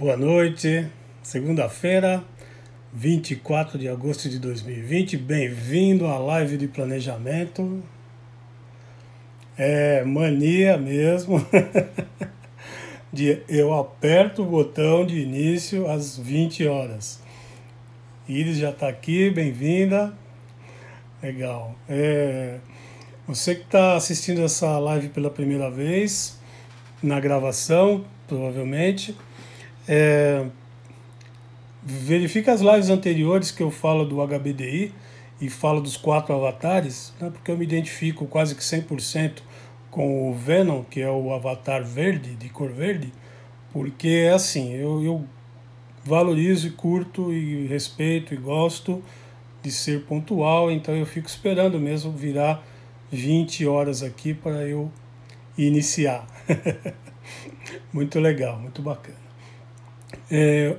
Boa noite, segunda-feira, 24 de agosto de 2020, bem-vindo à live de planejamento. É mania mesmo, eu aperto o botão de início às 20 horas. Iris já está aqui, bem-vinda. Legal. Você que está assistindo essa live pela primeira vez, na gravação, provavelmente, verifica as lives anteriores que eu falo do HBDI e falo dos 4 avatares, né, porque eu me identifico quase que 100% com o Venom, que é o avatar verde, de cor verde, porque é assim, eu valorizo e curto e respeito e gosto de ser pontual, então eu fico esperando mesmo virar 20 horas aqui para eu iniciar. Muito legal, muito bacana.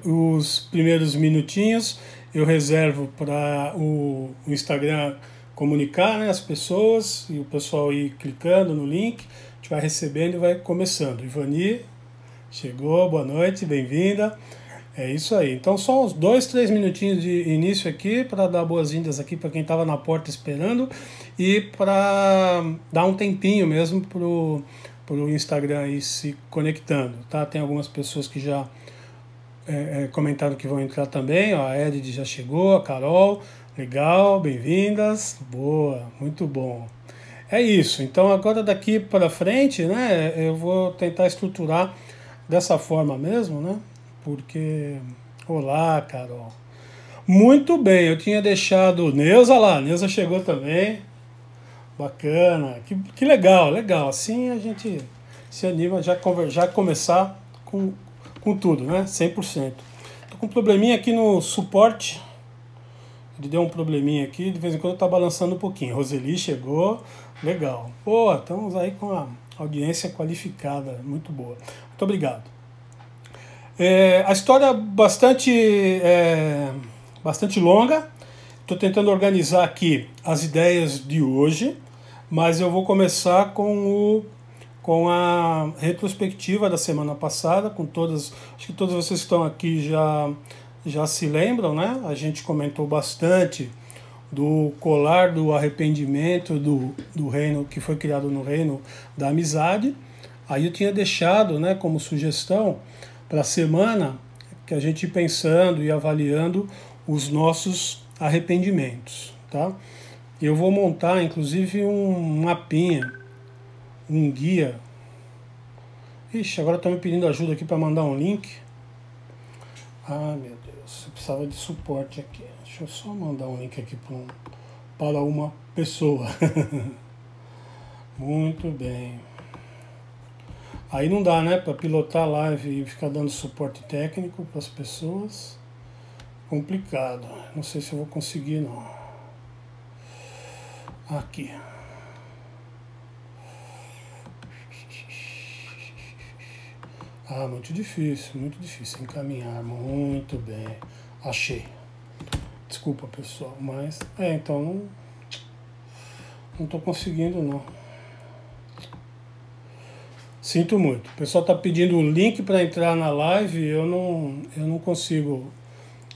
Os primeiros minutinhos eu reservo para o Instagram comunicar, né, as pessoas e o pessoal ir clicando no link, a gente vai recebendo e vai começando. Ivani chegou, boa noite, bem-vinda. É isso aí. Então só uns 2, 3 minutinhos de início aqui para dar boas-vindas aqui para quem estava na porta esperando e para dar um tempinho mesmo pro Instagram ir se conectando, tá? Tem algumas pessoas que já comentaram que vão entrar também, ó, a Edith já chegou, a Carol, legal, bem-vindas, boa, muito bom. É isso, então agora daqui para frente, né, eu vou tentar estruturar dessa forma mesmo, né, porque... Olá, Carol. Muito bem, eu tinha deixado Neuza lá, Neuza chegou também, bacana, que legal, legal, assim a gente se anima já começar com tudo, né? 100%. Tô com um probleminha aqui no suporte. Ele deu um probleminha aqui, de vez em quando tá balançando um pouquinho. Roseli chegou, legal. Pô, estamos aí com a audiência qualificada, muito boa. Muito obrigado. A história é bastante longa. Estou tentando organizar aqui as ideias de hoje, mas eu vou começar com a retrospectiva da semana passada, acho que todos vocês que estão aqui já se lembram, né? A gente comentou bastante do colar do arrependimento do reino, que foi criado no reino da amizade. Aí eu tinha deixado, né, como sugestão para a semana que a gente ir pensando e avaliando os nossos arrependimentos, tá? Eu vou montar, inclusive, um mapinha, um guia. Ixi, agora estão me pedindo ajuda aqui para mandar um link. Ah, meu Deus, eu precisava de suporte aqui. Deixa eu só mandar um link aqui para uma pessoa. Muito bem. Aí não dá, né, para pilotar a live e ficar dando suporte técnico para as pessoas. Complicado. Não sei se eu vou conseguir, não. Aqui. Ah, muito difícil encaminhar, muito bem, achei. Desculpa, pessoal, mas então não tô conseguindo, não. Sinto muito. O pessoal tá pedindo o link para entrar na live, eu não consigo,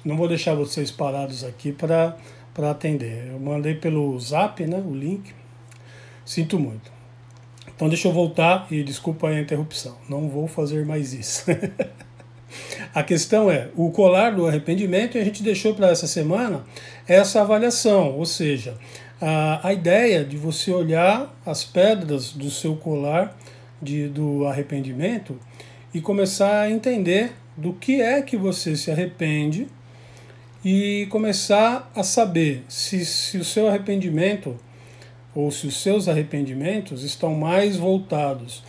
não vou deixar vocês parados aqui para atender. Eu mandei pelo Zap, né, o link. Sinto muito. Então deixa eu voltar e desculpa a interrupção, não vou fazer mais isso. A questão é, o colar do arrependimento, e a gente deixou para essa semana essa avaliação, ou seja, a ideia de você olhar as pedras do seu colar do arrependimento e começar a entender do que é que você se arrepende e começar a saber se o seu arrependimento ou se os seus arrependimentos estão mais voltados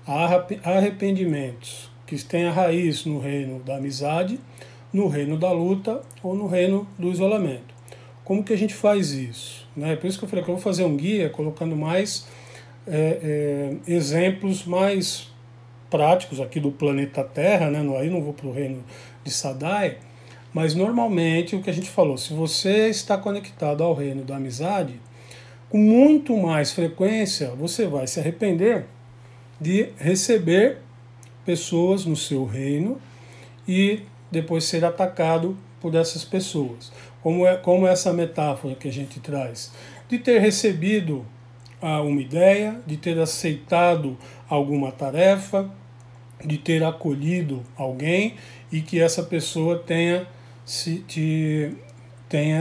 a arrependimentos que têm a raiz no reino da amizade, no reino da luta ou no reino do isolamento. Como que a gente faz isso? Por isso que eu falei que eu vou fazer um guia colocando mais exemplos mais práticos aqui do planeta Terra, né? Aí não vou para o reino de Sadai, mas normalmente o que a gente falou, se você está conectado ao reino da amizade, com muito mais frequência você vai se arrepender de receber pessoas no seu reino e depois ser atacado por essas pessoas. Como essa metáfora que a gente traz, de ter recebido uma ideia, de ter aceitado alguma tarefa, de ter acolhido alguém e que essa pessoa tenha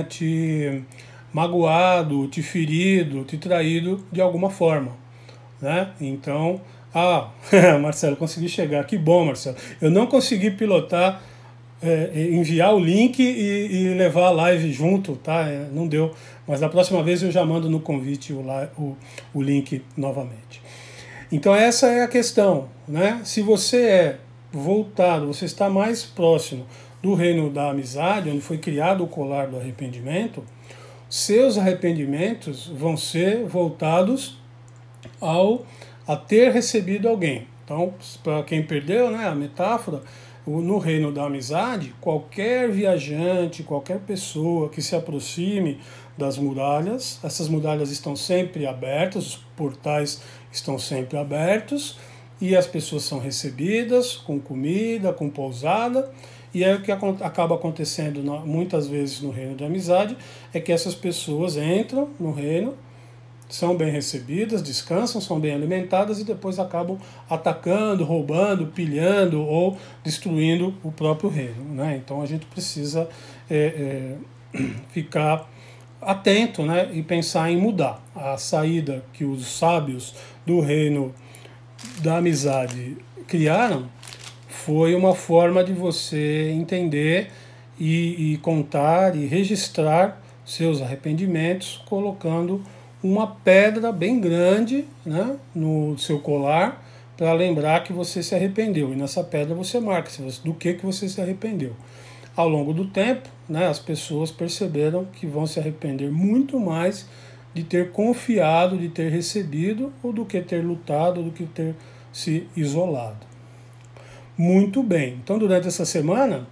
te magoado, te ferido, te traído de alguma forma, né? Então, Marcelo, consegui chegar. Que bom, Marcelo. Eu não consegui pilotar, enviar o link e levar a live junto, tá? Não deu. Mas da próxima vez eu já mando no convite o link novamente. Então essa é a questão, né? Se você é voltado, você está mais próximo do reino da amizade, onde foi criado o colar do arrependimento, seus arrependimentos vão ser voltados a ter recebido alguém. Então, para quem perdeu, né, a metáfora, no reino da amizade, qualquer viajante, qualquer pessoa que se aproxime das muralhas, essas muralhas estão sempre abertas, os portais estão sempre abertos e as pessoas são recebidas com comida, com pousada. E aí o que acaba acontecendo muitas vezes no reino da amizade é que essas pessoas entram no reino, são bem recebidas, descansam, são bem alimentadas e depois acabam atacando, roubando, pilhando ou destruindo o próprio reino, né? Então a gente precisa ficar atento, né, e pensar em mudar. A saída que os sábios do reino da amizade criaram foi uma forma de você entender e contar e registrar seus arrependimentos, colocando uma pedra bem grande, né, no seu colar, para lembrar que você se arrependeu. E nessa pedra você marca do que você se arrependeu. Ao longo do tempo, né, as pessoas perceberam que vão se arrepender muito mais de ter confiado, de ter recebido, ou do que ter lutado, do que ter se isolado. Muito bem. Então, durante essa semana,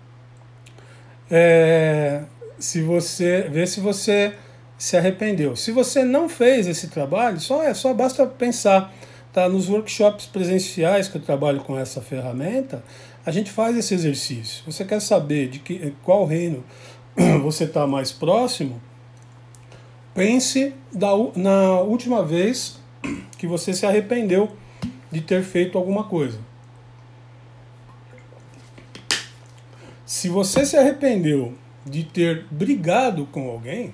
se você se arrependeu. Se você não fez esse trabalho, só basta pensar. Tá? Nos workshops presenciais que eu trabalho com essa ferramenta, a gente faz esse exercício. Você quer saber de qual reino você está mais próximo? Pense na última vez que você se arrependeu de ter feito alguma coisa. Se você se arrependeu de ter brigado com alguém,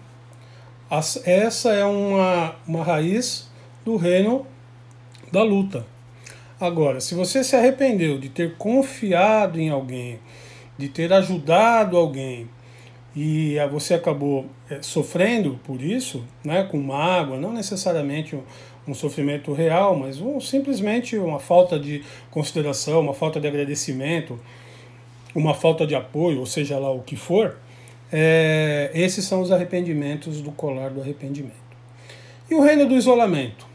essa é uma raiz do reino da luta. Agora, se você se arrependeu de ter confiado em alguém, de ter ajudado alguém, e você acabou sofrendo por isso, né, com mágoa, não necessariamente um sofrimento real, mas simplesmente uma falta de consideração, uma falta de agradecimento, uma falta de apoio, ou seja lá o que for, esses são os arrependimentos do colar do arrependimento. E o reino do isolamento?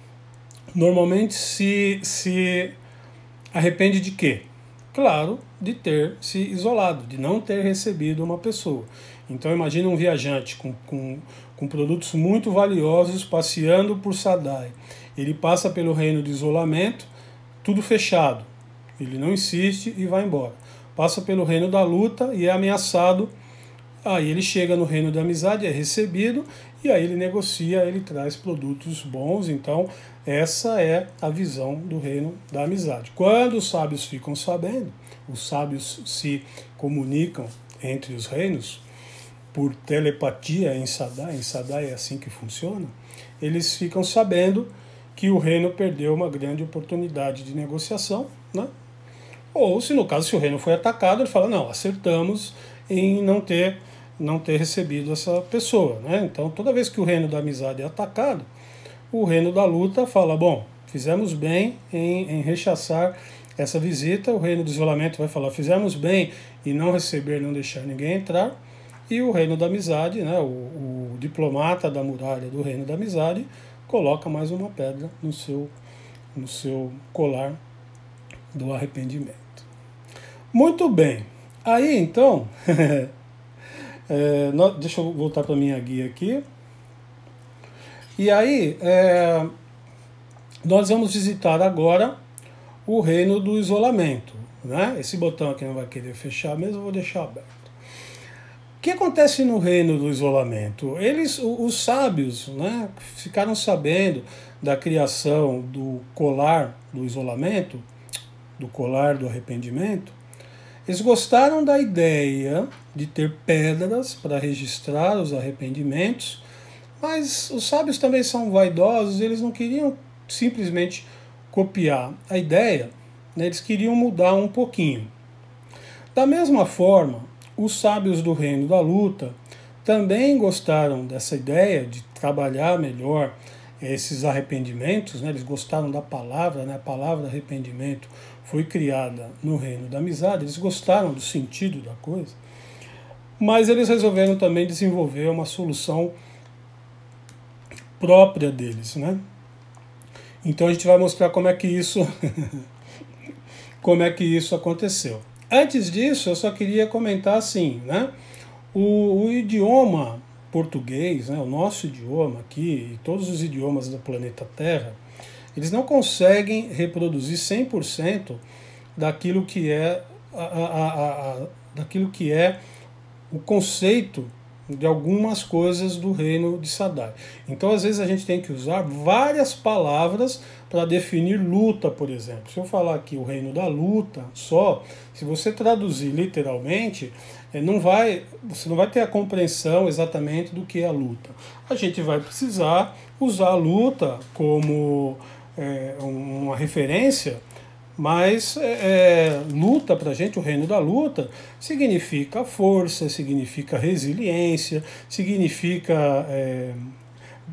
Normalmente se arrepende de quê? Claro, de ter se isolado, de não ter recebido uma pessoa. Então imagine um viajante com produtos muito valiosos passeando por Sadai. Ele passa pelo reino do isolamento, tudo fechado. Ele não insiste e vai embora. Passa pelo reino da luta e é ameaçado. Aí ele chega no reino da amizade, é recebido, e aí ele negocia, ele traz produtos bons. Então essa é a visão do reino da amizade. Quando os sábios ficam sabendo, os sábios se comunicam entre os reinos por telepatia em Sadai é assim que funciona, eles ficam sabendo que o reino perdeu uma grande oportunidade de negociação, né? Ou se no caso, se o reino foi atacado, ele fala, não, acertamos em não ter recebido essa pessoa, né? Então toda vez que o reino da amizade é atacado, o reino da luta fala, bom, fizemos bem em rechaçar essa visita, o reino do isolamento vai falar, fizemos bem em não receber, não deixar ninguém entrar, e o reino da amizade, né, o diplomata da muralha do reino da amizade, coloca mais uma pedra no seu colar do arrependimento. Muito bem. Aí, então, deixa eu voltar para a minha guia aqui. E aí, nós vamos visitar agora o reino do isolamento. né? Esse botão aqui não vai querer fechar mesmo, eu vou deixar aberto. O que acontece no reino do isolamento? Os sábios, né, ficaram sabendo da criação do colar do isolamento, do colar do arrependimento. Eles gostaram da ideia de ter pedras para registrar os arrependimentos, mas os sábios também são vaidosos, eles não queriam simplesmente copiar a ideia, né, eles queriam mudar um pouquinho. Da mesma forma, os sábios do reino da luta também gostaram dessa ideia de trabalhar melhor esses arrependimentos, né? Eles gostaram da palavra, né? A palavra arrependimento foi criada no reino da amizade, eles gostaram do sentido da coisa, mas eles resolveram também desenvolver uma solução própria deles, né? Então a gente vai mostrar como é que isso como é que isso aconteceu. Antes disso, eu só queria comentar assim, né? O idioma português, né, o nosso idioma aqui, e todos os idiomas do planeta Terra, eles não conseguem reproduzir 100% daquilo que é daquilo que é o conceito de algumas coisas do reino de Sadai. Então, às vezes, a gente tem que usar várias palavras para definir luta, por exemplo. Se eu falar aqui o reino da luta só, se você traduzir literalmente, você não vai ter a compreensão exatamente do que é a luta. A gente vai precisar usar a luta como uma referência, mas luta para a gente, o reino da luta, significa força, significa resiliência, significa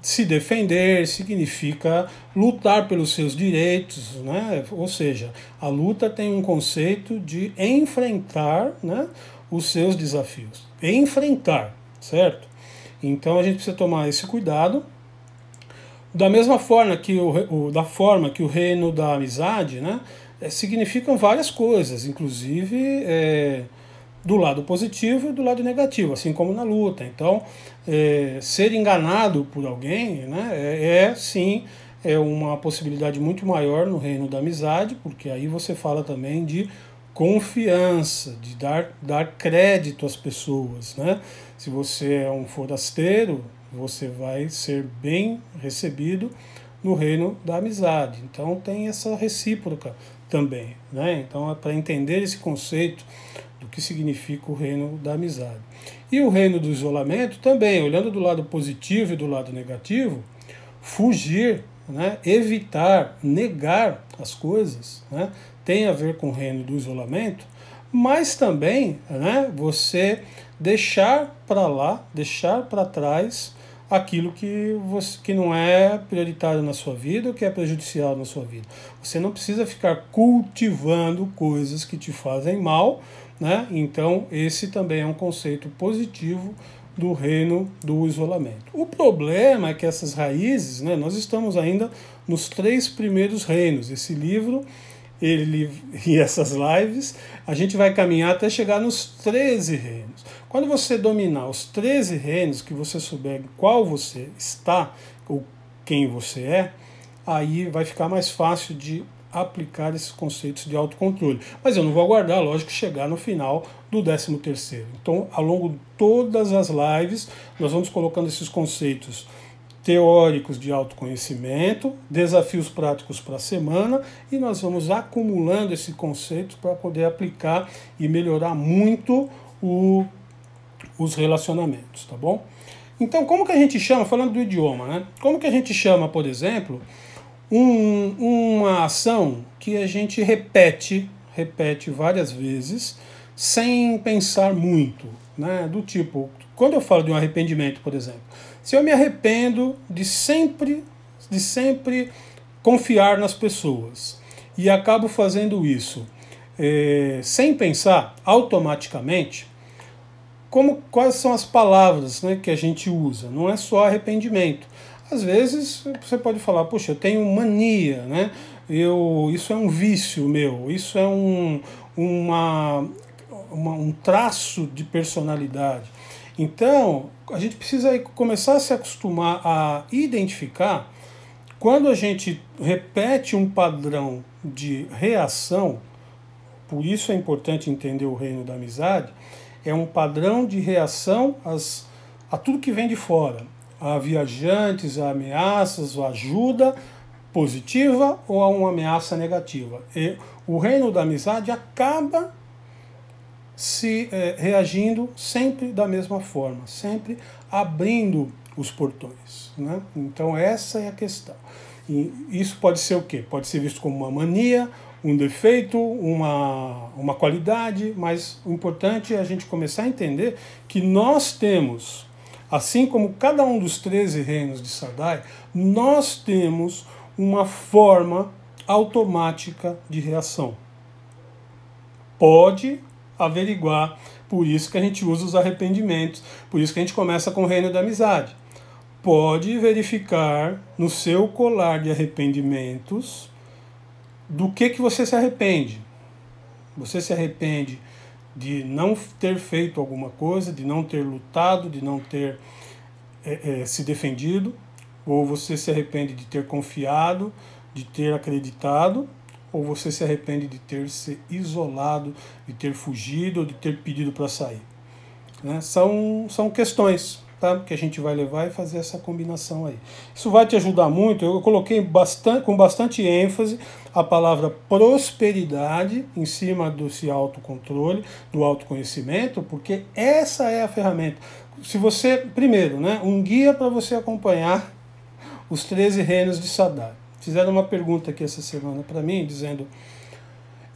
se defender, significa lutar pelos seus direitos, né? Ou seja, a luta tem um conceito de enfrentar, né, os seus desafios. Enfrentar, certo? Então a gente precisa tomar esse cuidado. Da mesma forma que da forma que o reino da amizade, né, significam várias coisas, inclusive do lado positivo e do lado negativo, assim como na luta. Então, ser enganado por alguém, né, sim uma possibilidade muito maior no reino da amizade, porque aí você fala também de confiança, de dar crédito às pessoas, né? Se você é um forasteiro, você vai ser bem recebido no reino da amizade. Então tem essa recíproca também, né? Então é para entender esse conceito do que significa o reino da amizade. E o reino do isolamento também, olhando do lado positivo e do lado negativo, fugir, né? Evitar, negar as coisas, né? Tem a ver com o reino do isolamento, mas também, né, você deixar para lá, deixar para trás aquilo que não é prioritário na sua vida ou que é prejudicial na sua vida. Você não precisa ficar cultivando coisas que te fazem mal, né? Então esse também é um conceito positivo do reino do isolamento. O problema é que essas raízes, né, nós estamos ainda nos 3 primeiros reinos. Esse livro e essas lives, a gente vai caminhar até chegar nos 13 reinos. Quando você dominar os 13 reinos, que você souber qual você está, ou quem você é, aí vai ficar mais fácil de aplicar esses conceitos de autocontrole. Mas eu não vou aguardar, lógico, chegar no final do 13º. Então, ao longo de todas as lives, nós vamos colocando esses conceitos teóricos de autoconhecimento, desafios práticos para a semana, e nós vamos acumulando esse conceito para poder aplicar e melhorar muito os relacionamentos, tá bom? Então, como que a gente chama, falando do idioma, né? Como que a gente chama, por exemplo, uma ação que a gente repete várias vezes, sem pensar muito, né? Do tipo, quando eu falo de um arrependimento, por exemplo, se eu me arrependo de sempre confiar nas pessoas e acabo fazendo isso sem pensar, automaticamente, quais são as palavras, né, que a gente usa? Não é só arrependimento. Às vezes você pode falar, poxa, eu tenho mania, né? Isso é um vício meu, isso é um traço de personalidade. Então, a gente precisa começar a se acostumar a identificar quando a gente repete um padrão de reação, por isso é importante entender o reino da amizade, é um padrão de reação a tudo que vem de fora, a viajantes, a ameaças, a ajuda positiva ou a uma ameaça negativa. E o reino da amizade acaba reagindo sempre da mesma forma, sempre abrindo os portões, né? Então essa é a questão. E isso pode ser o quê? Pode ser visto como uma mania, um defeito, uma qualidade, mas o importante é a gente começar a entender que nós temos, assim como cada um dos 13 reinos de Sadai, nós temos uma forma automática de reação. Pode averiguar, por isso que a gente usa os arrependimentos, por isso que a gente começa com o reino da amizade. Pode verificar no seu colar de arrependimentos do que você se arrepende. Você se arrepende de não ter feito alguma coisa, de não ter lutado, de não ter se defendido, ou você se arrepende de ter confiado, de ter acreditado, ou você se arrepende de ter se isolado, de ter fugido, ou de ter pedido para sair. Né? São questões, tá? Que a gente vai levar e fazer essa combinação aí. Isso vai te ajudar muito. Eu coloquei com bastante ênfase a palavra prosperidade em cima desse autocontrole, do autoconhecimento, porque essa é a ferramenta. Se você, primeiro, né, um guia para você acompanhar os 13 reinos de Sadai. Fizeram uma pergunta aqui essa semana para mim, dizendo: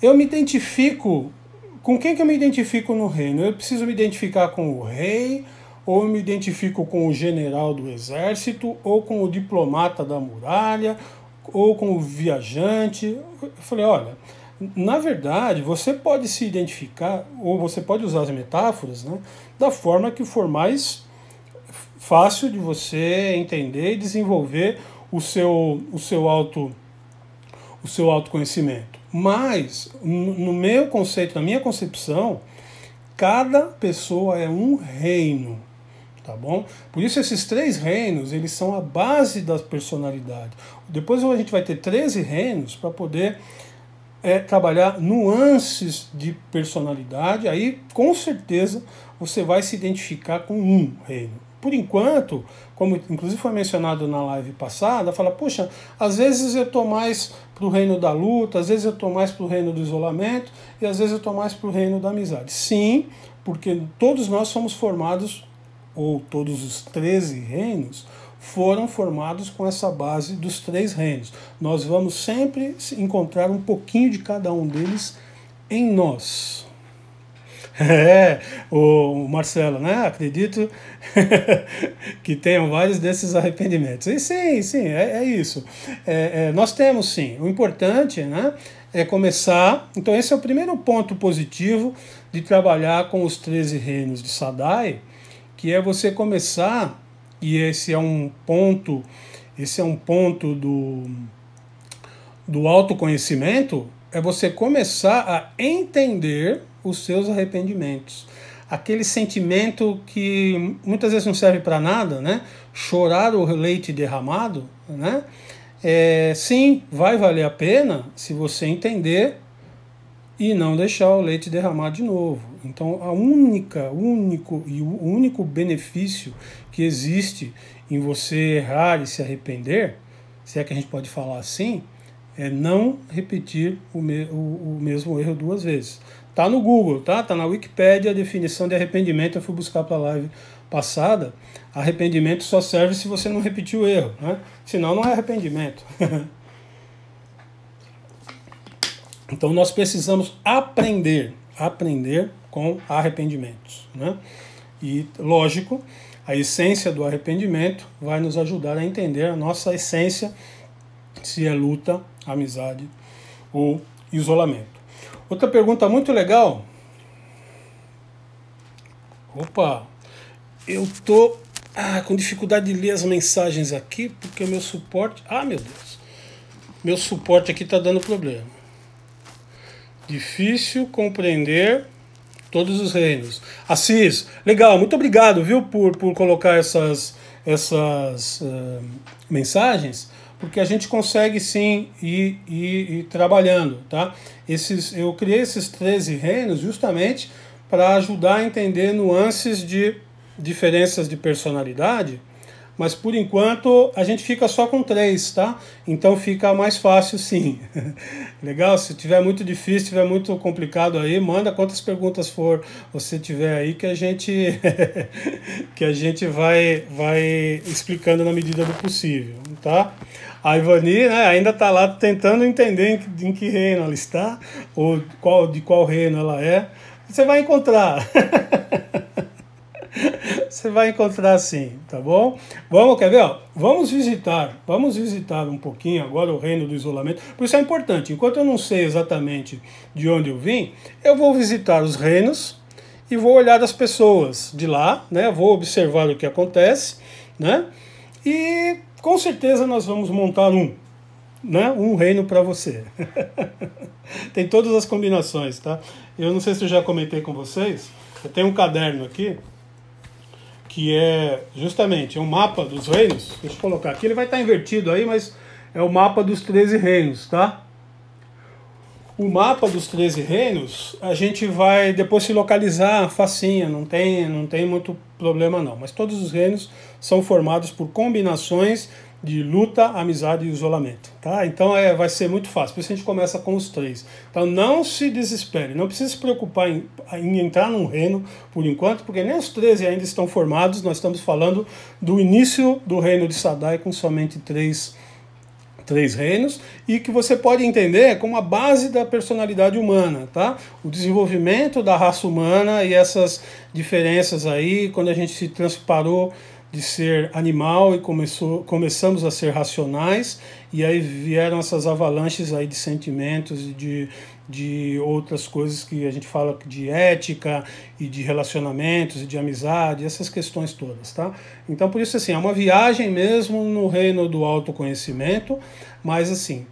eu me identifico, com quem que eu me identifico no reino? Eu preciso me identificar com o rei, ou eu me identifico com o general do exército, ou com o diplomata da muralha, ou com o viajante? Eu falei, olha, na verdade, você pode se identificar, ou você pode usar as metáforas, né, da forma que for mais fácil de você entender e desenvolver o seu autoconhecimento. Mas, no meu conceito, na minha concepção, cada pessoa é um reino, tá bom? Por isso esses 3 reinos, eles são a base da personalidade. Depois a gente vai ter 13 reinos para poder trabalhar nuances de personalidade. Aí, com certeza, você vai se identificar com um reino. Por enquanto, como inclusive foi mencionado na live passada, fala, poxa, às vezes eu estou mais para o reino da luta, às vezes eu estou mais para o reino do isolamento, e às vezes eu estou mais para o reino da amizade. Sim, porque todos nós somos formados, ou todos os 13 reinos, foram formados com essa base dos 3 reinos. Nós vamos sempre encontrar um pouquinho de cada um deles em nós. O Marcelo, né? Acredito que tenham vários desses arrependimentos. E sim, é isso. Nós temos sim. O importante, né, é começar. Então, esse é o primeiro ponto positivo de trabalhar com os 13 reinos de Sadai, que é você começar, e esse é um ponto do autoconhecimento, é você começar a entender os seus arrependimentos. Aquele sentimento que muitas vezes não serve para nada, né? Chorar o leite derramado, né? Sim, vai valer a pena se você entender e não deixar o leite derramar de novo. Então, o único benefício que existe em você errar e se arrepender, se é que a gente pode falar assim, é não repetir o mesmo erro 2 vezes. Tá no Google, tá na Wikipédia a definição de arrependimento. Eu fui buscar para a live passada. Arrependimento só serve se você não repetir o erro, né? Senão não é arrependimento. Então nós precisamos aprender com arrependimentos, né? E lógico, a essência do arrependimento vai nos ajudar a entender a nossa essência, se é luta, amizade ou isolamento. Outra pergunta muito legal. Opa, eu tô com dificuldade de ler as mensagens aqui, porque o meu suporte... meu Deus. Meu suporte aqui está dando problema. Difícil compreender todos os reinos. Assis, legal, muito obrigado, viu, por colocar essas mensagens, porque a gente consegue sim ir trabalhando, tá? Eu criei esses 13 reinos justamente para ajudar a entender nuances de diferenças de personalidade, mas por enquanto a gente fica só com 3, tá? Então fica mais fácil sim. Legal? Se tiver muito difícil, tiver muito complicado aí, manda quantas perguntas for você tiver aí que a gente que a gente vai explicando na medida do possível, tá? A Ivani, né, ainda está lá tentando entender em que reino ela está ou de qual reino ela é. Você vai encontrar. Você vai encontrar sim, tá bom? Quer ver? Ó, vamos visitar um pouquinho agora o reino do isolamento. Por isso é importante, enquanto eu não sei exatamente de onde eu vim, eu vou visitar os reinos e vou olhar as pessoas de lá, né? Vou observar o que acontece, né? E com certeza nós vamos montar um reino para você. Tem todas as combinações, tá? Eu não sei se eu já comentei com vocês, eu tenho um caderno aqui, que é justamente um mapa dos reinos. Deixa eu colocar aqui, ele vai estar invertido aí, mas é o mapa dos 13 reinos, tá? O mapa dos 13 reinos, a gente vai depois se localizar facinho, não tem muito problema não. Mas todos os reinos são formados por combinações de luta, amizade e isolamento, tá? Então vai ser muito fácil, por isso a gente começa com os 3. Então não se desespere, não precisa se preocupar em entrar num reino por enquanto, porque nem os 13 ainda estão formados, nós estamos falando do início do reino de Sadai com somente 3 reinos, e que você pode entender como a base da personalidade humana, tá? O desenvolvimento da raça humana e essas diferenças aí, quando a gente se transparou de ser animal e começamos a ser racionais, e aí vieram essas avalanches aí de sentimentos e de outras coisas que a gente fala de ética e de relacionamentos e de amizade, essas questões todas, tá? Então por isso assim, é uma viagem mesmo no reino do autoconhecimento, mas assim,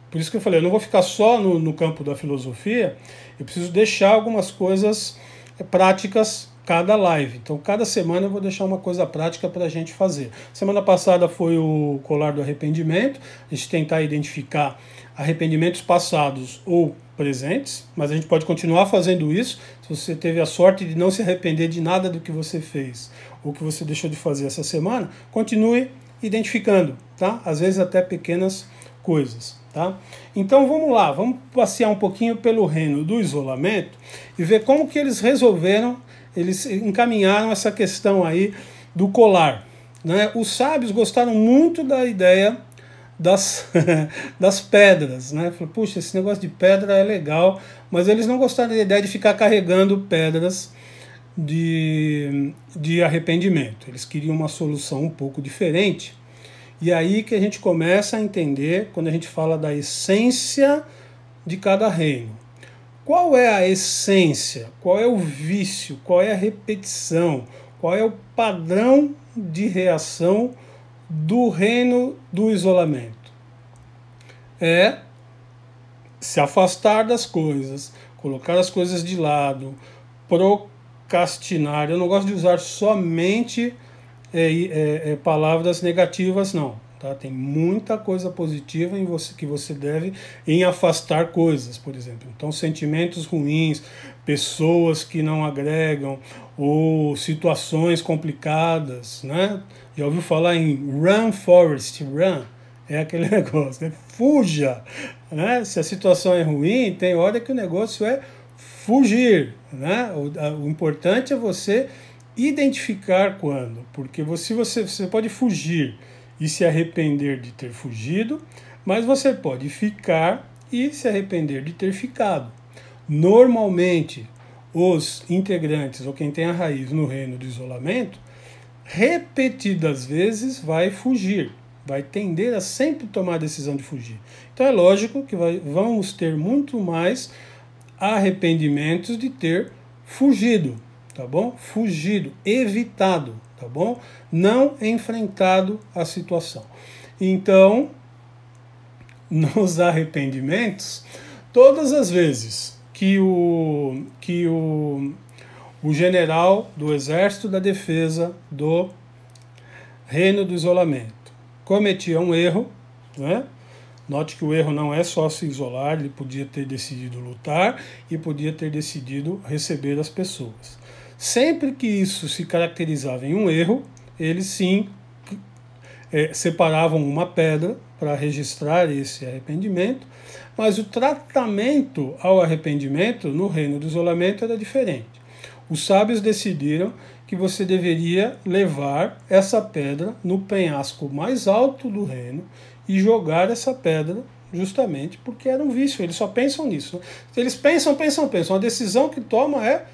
por isso que eu falei, eu não vou ficar só no campo da filosofia, eu preciso deixar algumas coisas práticas cada live. Então, cada semana eu vou deixar uma coisa prática para a gente fazer. Semana passada foi o colar do arrependimento, a gente tentar identificar arrependimentos passados ou presentes, mas a gente pode continuar fazendo isso. Se você teve a sorte de não se arrepender de nada do que você fez ou que você deixou de fazer essa semana, continue identificando, tá? Às vezes até pequenas coisas, tá? Então vamos lá, vamos passear um pouquinho pelo reino do isolamento e ver como que eles resolveram, eles encaminharam essa questão aí do colar, né? Os sábios gostaram muito da ideia das pedras, né? Falaram, puxa, esse negócio de pedra é legal, mas eles não gostaram da ideia de ficar carregando pedras de arrependimento. Eles queriam uma solução um pouco diferente. E aí que a gente começa a entender, quando a gente fala da essência de cada reino. Qual é a essência? Qual é o vício? Qual é a repetição? Qual é o padrão de reação do reino do isolamento? É se afastar das coisas, colocar as coisas de lado, procrastinar. Eu não gosto de usar somente palavras negativas, não. Tá? Tem muita coisa positiva em você que você deve em afastar coisas, por exemplo. Então, sentimentos ruins, pessoas que não agregam, ou situações complicadas, né? Já ouviu falar em run, Forrest, run? É aquele negócio, né? Fuja! Né? Se a situação é ruim, tem hora que o negócio é fugir. Né? O importante é você identificar quando, porque você pode fugir e se arrepender de ter fugido, mas você pode ficar e se arrepender de ter ficado. Normalmente, os integrantes, ou quem tem a raiz no reino do isolamento, repetidas vezes vai fugir, vai tender a sempre tomar a decisão de fugir. Então é lógico que vamos ter muito mais arrependimentos de ter fugido, tá bom? Fugido, evitado, tá bom? Não enfrentado a situação. Então, nos arrependimentos, todas as vezes que o general do Exército da Defesa do Reino do Isolamento cometia um erro, né? Note que o erro não é só se isolar, ele podia ter decidido lutar e podia ter decidido receber as pessoas. Sempre que isso se caracterizava em um erro, eles sim separavam uma pedra para registrar esse arrependimento, mas o tratamento ao arrependimento no reino do isolamento era diferente. Os sábios decidiram que você deveria levar essa pedra no penhasco mais alto do reino e jogar essa pedra justamente porque era um vício. Eles só pensam nisso. Eles pensam. A decisão que toma é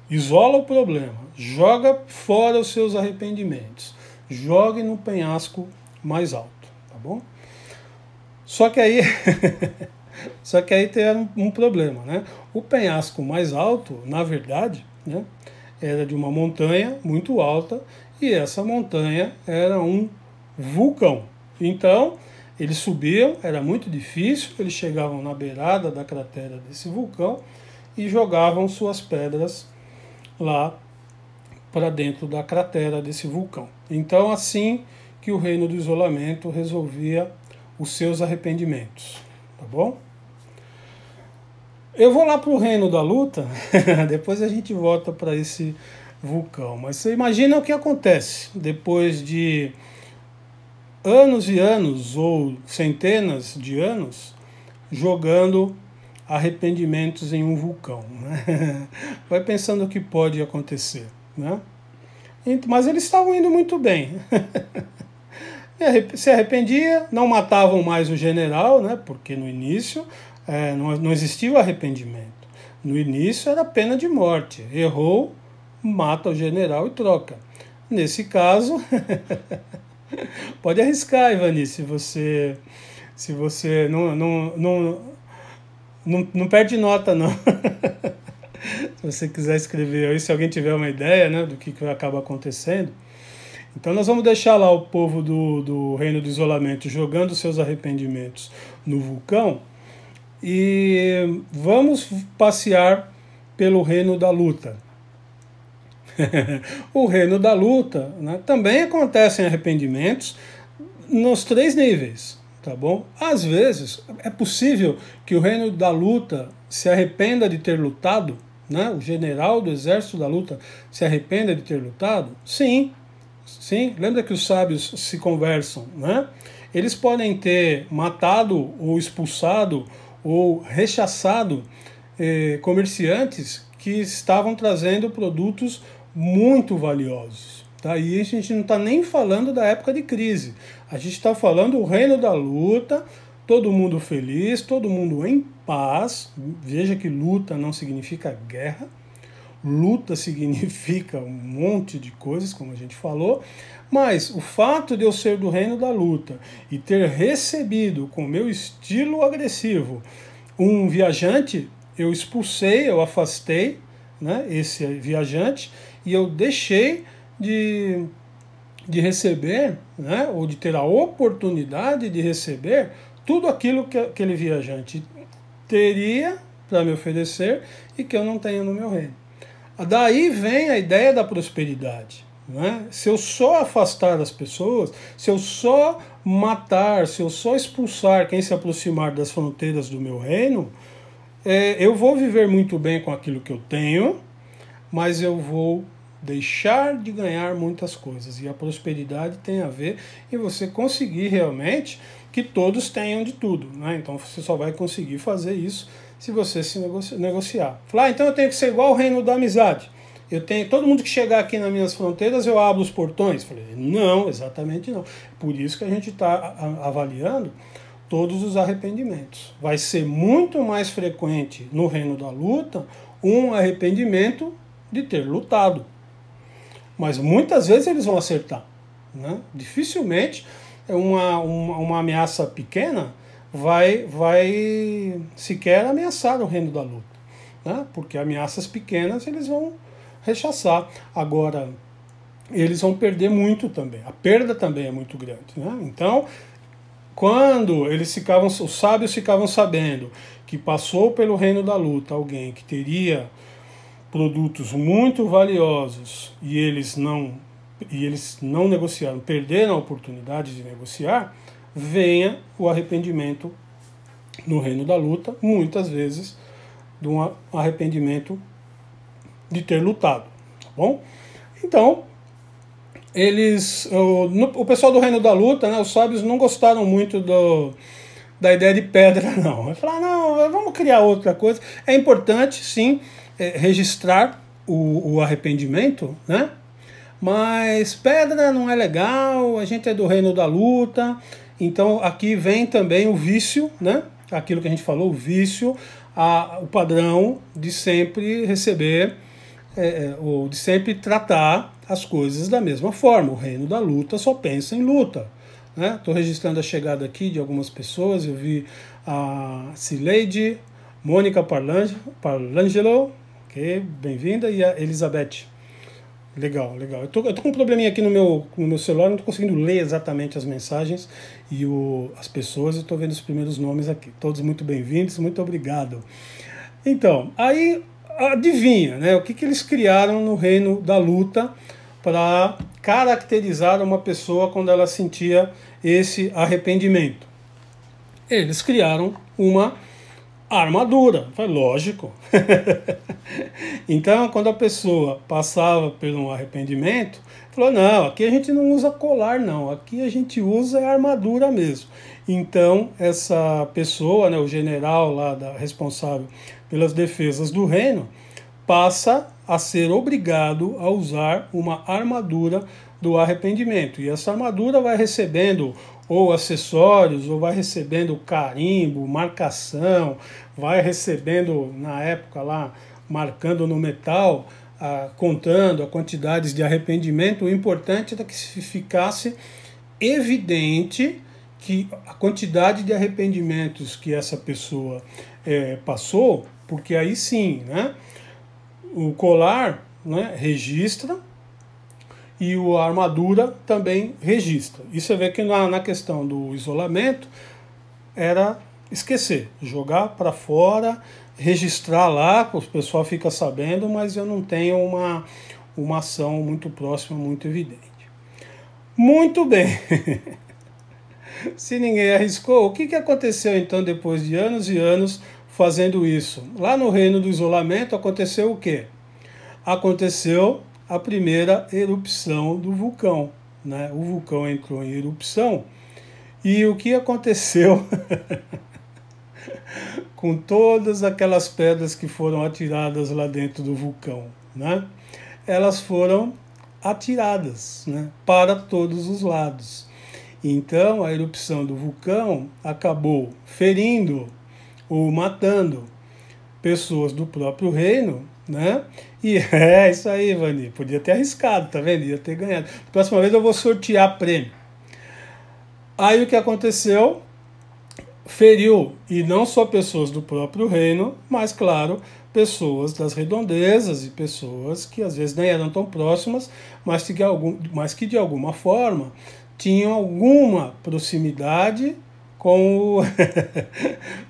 isola o problema, joga fora os seus arrependimentos, jogue no penhasco mais alto, tá bom? Só que aí tem um problema, né? O penhasco mais alto, na verdade, né, era de uma montanha muito alta e essa montanha era um vulcão. Então, eles subiam, era muito difícil, eles chegavam na beirada da cratera desse vulcão e jogavam suas pedras lá para dentro da cratera desse vulcão. Então, assim que o reino do isolamento resolvia os seus arrependimentos, tá bom? Eu vou lá para o reino da luta, depois a gente volta para esse vulcão. Mas você imagina o que acontece depois de anos e anos, ou centenas de anos, jogando arrependimentos em um vulcão, né? Vai pensando o que pode acontecer, né? Mas eles estavam indo muito bem. Se arrependia, não matavam mais o general, né? Porque no início não existia o arrependimento. No início era pena de morte. Errou, mata o general e troca. Nesse caso, pode arriscar, Ivani, se você não perde nota, não. Se você quiser escrever aí, se alguém tiver uma ideia, né, do que acaba acontecendo. Então nós vamos deixar lá o povo do reino do isolamento jogando seus arrependimentos no vulcão e vamos passear pelo reino da luta. O reino da luta, né, também acontecem arrependimentos nos 3 níveis, tá bom? Às vezes é possível que o reino da luta se arrependa de ter lutado, né? O general do exército da luta se arrependa de ter lutado? Sim, sim. Lembra que os sábios se conversam, né? Eles podem ter matado ou expulsado ou rechaçado comerciantes que estavam trazendo produtos muito valiosos. Tá? E a gente não está nem falando da época de crise. A gente está falando do reino da luta, todo mundo feliz, todo mundo em paz. Veja que luta não significa guerra. Luta significa um monte de coisas, como a gente falou. Mas o fato de eu ser do reino da luta e ter recebido com o meu estilo agressivo um viajante, eu expulsei, eu afastei, né, esse viajante e eu deixei de receber, né, ou de ter a oportunidade de receber tudo aquilo que aquele viajante teria para me oferecer e que eu não tenho no meu reino. Daí vem a ideia da prosperidade. Né? Se eu só afastar as pessoas, se eu só matar, se eu só expulsar quem se aproximar das fronteiras do meu reino, eu vou viver muito bem com aquilo que eu tenho, mas eu vou deixar de ganhar muitas coisas. E a prosperidade tem a ver em você conseguir realmente que todos tenham de tudo. Né? Então você só vai conseguir fazer isso se você se negociar. Falar, então eu tenho que ser igual ao reino da amizade. Eu tenho, todo mundo que chegar aqui nas minhas fronteiras, eu abro os portões. Falei, não, exatamente não. Por isso que a gente está avaliando todos os arrependimentos. Vai ser muito mais frequente no reino da luta um arrependimento de ter lutado. Mas muitas vezes eles vão acertar. Né? Dificilmente uma ameaça pequena vai sequer ameaçar o reino da luta. Né? Porque ameaças pequenas eles vão rechaçar. Agora, eles vão perder muito também. A perda também é muito grande. Né? Então, quando os sábios ficavam sabendo que passou pelo reino da luta alguém que teria produtos muito valiosos e eles não negociaram, perderam a oportunidade de negociar, venha o arrependimento no reino da luta, muitas vezes de um arrependimento de ter lutado, tá bom? Então, o pessoal do reino da luta, né, os sábios não gostaram muito da ideia de pedra, não. Vai falar, não, vamos criar outra coisa. É importante, sim, registrar o arrependimento, né? Mas pedra não é legal, a gente é do reino da luta. Então aqui vem também o vício, né? Aquilo que a gente falou, o vício, o padrão de sempre receber, ou de sempre tratar as coisas da mesma forma. O reino da luta só pensa em luta. Estou registrando a chegada aqui de algumas pessoas. Eu vi a Cileide, Mônica Parlangelo, okay, bem-vinda, e a Elizabeth. Legal, legal. Eu tô com um probleminha aqui no meu celular, não estou conseguindo ler exatamente as mensagens e as pessoas. Eu estou vendo os primeiros nomes aqui. Todos muito bem-vindos, muito obrigado. Então, aí adivinha, né? O que eles criaram no reino da luta para caracterizar uma pessoa quando ela sentia esse arrependimento? Eles criaram uma armadura, foi lógico. Então, quando a pessoa passava por um arrependimento, falou, não, aqui a gente não usa colar, não, aqui a gente usa a armadura mesmo. Então, essa pessoa, né, o general lá responsável pelas defesas do reino, passa a ser obrigado a usar uma armadura do arrependimento. E essa armadura vai recebendo ou acessórios, ou vai recebendo carimbo, marcação, vai recebendo, na época lá, marcando no metal, contando a quantidades de arrependimento. O importante era que se ficasse evidente que a quantidade de arrependimentos que essa pessoa passou, porque aí sim, né, o colar, né, registra, e a armadura também registra. E você vê que na questão do isolamento era esquecer, jogar para fora, registrar lá, o pessoal fica sabendo, mas eu não tenho uma ação muito próxima, muito evidente. Muito bem. Se ninguém arriscou, o que aconteceu então depois de anos e anos fazendo isso? Lá no reino do isolamento aconteceu o quê? Aconteceu a primeira erupção do vulcão, né? O vulcão entrou em erupção e o que aconteceu com todas aquelas pedras que foram atiradas lá dentro do vulcão, né? Elas foram atiradas, né, para todos os lados. Então a erupção do vulcão acabou ferindo ou matando pessoas do próprio reino, né? E é isso aí, Vani. Podia ter arriscado, tá vendo? Ia ter ganhado. Próxima vez eu vou sortear prêmio. Aí o que aconteceu? Feriu, e não só pessoas do próprio reino, mas, claro, pessoas das redondezas e pessoas que às vezes nem eram tão próximas, mas que de alguma forma tinham alguma proximidade com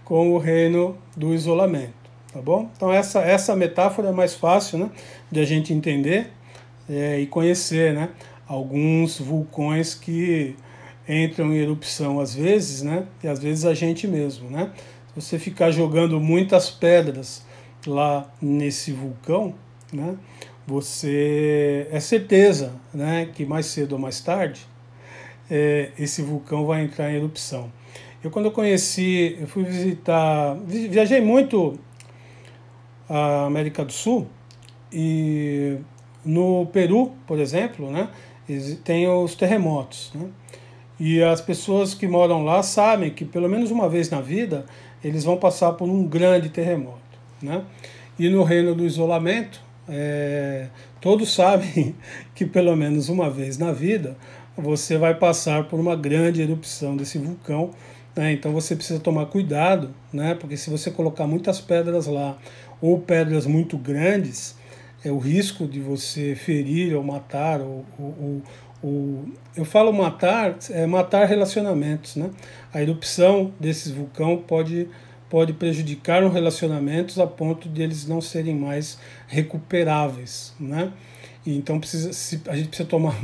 com o reino do isolamento. Tá bom? Então essa metáfora é mais fácil, né, de a gente entender e conhecer, né, alguns vulcões que entram em erupção às vezes, né, e às vezes a gente mesmo, né? Se você ficar jogando muitas pedras lá nesse vulcão, né, você é certeza, né, que mais cedo ou mais tarde esse vulcão vai entrar em erupção. Quando eu fui viajei muito a América do Sul, e no Peru, por exemplo, né, tem os terremotos, né, e as pessoas que moram lá sabem que pelo menos uma vez na vida eles vão passar por um grande terremoto, né, e no reino do isolamento todos sabem que pelo menos uma vez na vida você vai passar por uma grande erupção desse vulcão, né, então você precisa tomar cuidado, né, porque se você colocar muitas pedras lá, ou pedras muito grandes, o risco de você ferir ou matar, eu falo matar, matar relacionamentos, né? A erupção desses vulcões pode prejudicar os relacionamentos a ponto de eles não serem mais recuperáveis, né? E então a gente precisa tomar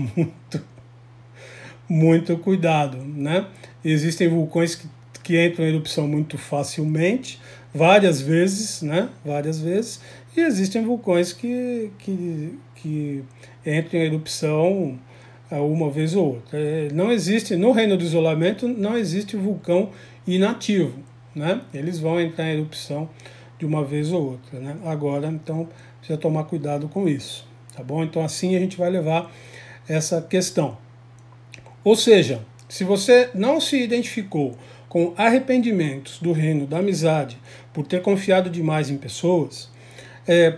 muito cuidado, né? Existem vulcões que entram em erupção muito facilmente, várias vezes, né? Várias vezes, e existem vulcões que entram em erupção uma vez ou outra. Não existe, no reino do isolamento, não existe vulcão inativo, né? Eles vão entrar em erupção de uma vez ou outra, né? Agora, então, precisa tomar cuidado com isso, tá bom? Então, assim a gente vai levar essa questão. Ou seja, se você não se identificou com arrependimentos do reino da amizade por ter confiado demais em pessoas,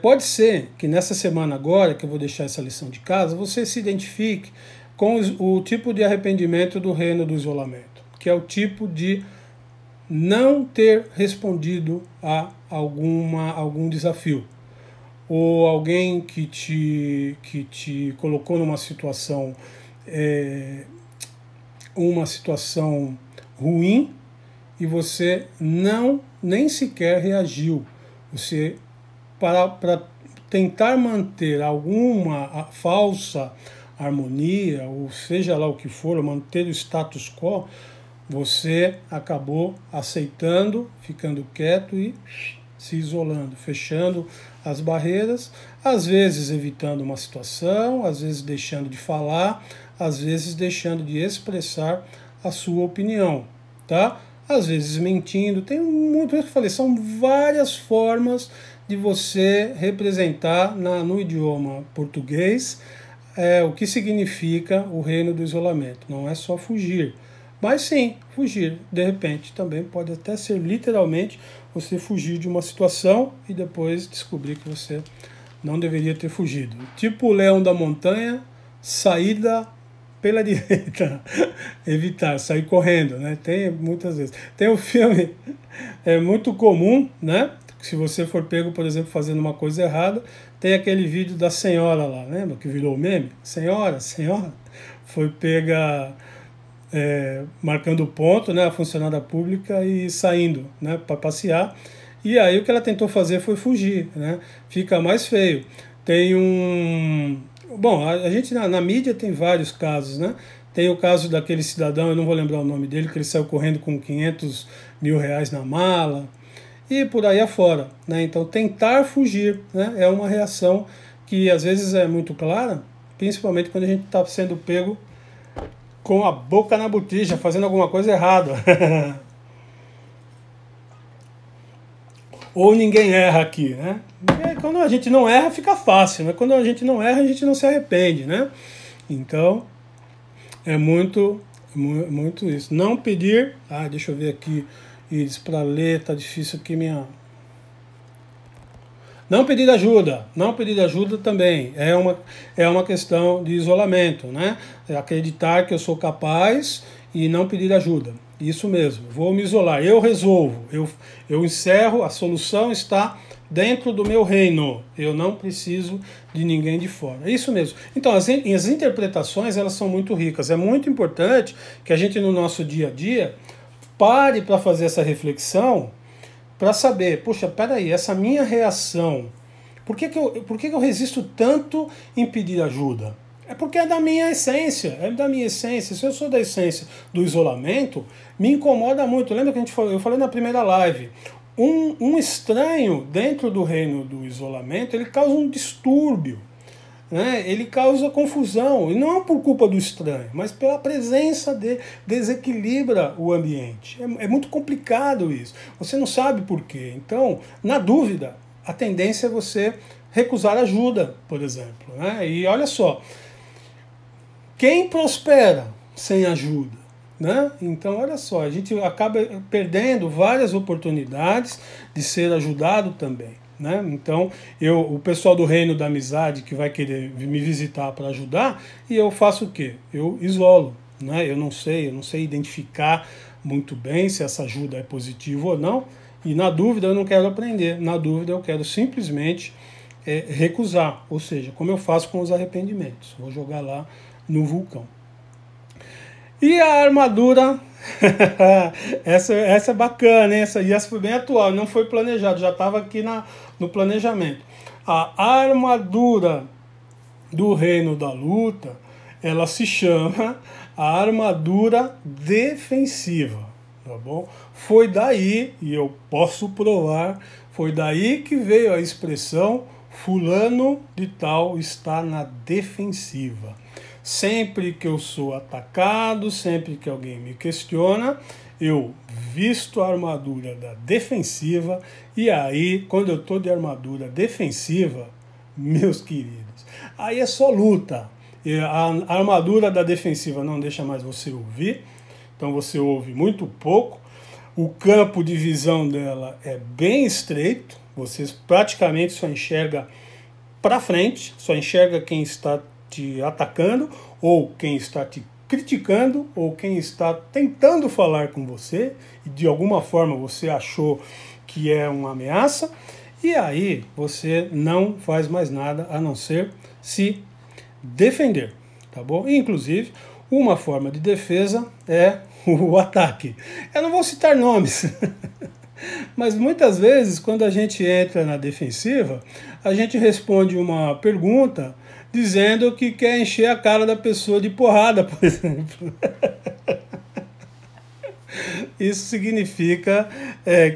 pode ser que nessa semana agora, que eu vou deixar essa lição de casa, você se identifique com o tipo de arrependimento do reino do isolamento, que é o tipo de não ter respondido a algum desafio, ou alguém que te colocou numa situação ruim e você nem sequer reagiu. Você, para tentar manter alguma falsa harmonia, ou seja lá o que for, manter o status quo, você acabou aceitando, ficando quieto e se isolando, fechando as barreiras, às vezes evitando uma situação, às vezes deixando de falar, às vezes deixando de expressar a sua opinião, tá? Às vezes mentindo, tem muito, eu falei, são várias formas de você representar no idioma português o que significa o reino do isolamento. Não é só fugir, mas sim, fugir. De repente também pode até ser literalmente você fugir de uma situação e depois descobrir que você não deveria ter fugido. Tipo o leão da montanha, saída pela direita, evitar, sair correndo, né? Tem muitas vezes. Tem um filme, é muito comum, né? Se você for pego, por exemplo, fazendo uma coisa errada, tem aquele vídeo da senhora lá, lembra? Que virou meme? Senhora, foi pega marcando ponto, né? A funcionária pública e saindo, né? Para passear. E aí o que ela tentou fazer foi fugir, né? Fica mais feio. Tem um... Bom, a gente na mídia tem vários casos, né? Tem o caso daquele cidadão, eu não vou lembrar o nome dele, que ele saiu correndo com 500 mil reais na mala e por aí afora, né? Então tentar fugir, né, é uma reação que às vezes é muito clara, principalmente quando a gente está sendo pego com a boca na botija, fazendo alguma coisa errada. Ou ninguém erra aqui, né? Quando a gente não erra, fica fácil, né? Quando a gente não erra, a gente não se arrepende, né? Então, é muito isso. Não pedir... deixa eu ver aqui, Iris, para ler, tá difícil aqui minha... Não pedir ajuda também é uma questão de isolamento, né? É acreditar que eu sou capaz e não pedir ajuda. Isso mesmo, vou me isolar, eu resolvo, eu encerro, a solução está dentro do meu reino, eu não preciso de ninguém de fora. É isso mesmo. Então, as interpretações, elas são muito ricas. É muito importante que a gente, no nosso dia a dia, pare para fazer essa reflexão, para saber, puxa, peraí, essa minha reação, por que eu resisto tanto em pedir ajuda? É porque é da minha essência, Se eu sou da essência do isolamento, me incomoda muito. Lembra que eu falei na primeira live, um estranho dentro do reino do isolamento, ele causa um distúrbio, né? Ele causa confusão, e não por culpa do estranho, mas pela presença desequilibra o ambiente. É muito complicado isso, você não sabe por quê. Então, na dúvida, a tendência é você recusar ajuda, por exemplo, né? E olha só, quem prospera sem ajuda, né? Então, olha só, a gente acaba perdendo várias oportunidades de ser ajudado também, né? Então, o pessoal do reino da amizade que vai querer me visitar para ajudar, e eu faço o quê? Eu isolo, né? Eu não sei identificar muito bem se essa ajuda é positiva ou não, e na dúvida eu não quero aprender, na dúvida eu quero simplesmente recusar, ou seja, como eu faço com os arrependimentos, vou jogar lá no vulcão. E a armadura, essa é bacana, hein? Essa foi bem atual, não foi planejado, já estava aqui no planejamento. A armadura do reino da luta, ela se chama a armadura defensiva, tá bom? Foi daí, e eu posso provar, foi daí que veio a expressão fulano de tal está na defensiva. Sempre que eu sou atacado, sempre que alguém me questiona, eu visto a armadura da defensiva, e aí, quando eu estou de armadura defensiva, meus queridos, aí é só luta. A armadura da defensiva não deixa mais você ouvir, então você ouve muito pouco. O campo de visão dela é bem estreito, você praticamente só enxerga para frente, só enxerga quem está te atacando, ou quem está te criticando, ou quem está tentando falar com você, e de alguma forma você achou que é uma ameaça, e aí você não faz mais nada a não ser se defender, tá bom? Inclusive, uma forma de defesa é o ataque. Eu não vou citar nomes, mas muitas vezes, quando a gente entra na defensiva, a gente responde uma pergunta dizendo que quer encher a cara da pessoa de porrada, por exemplo. Isso significa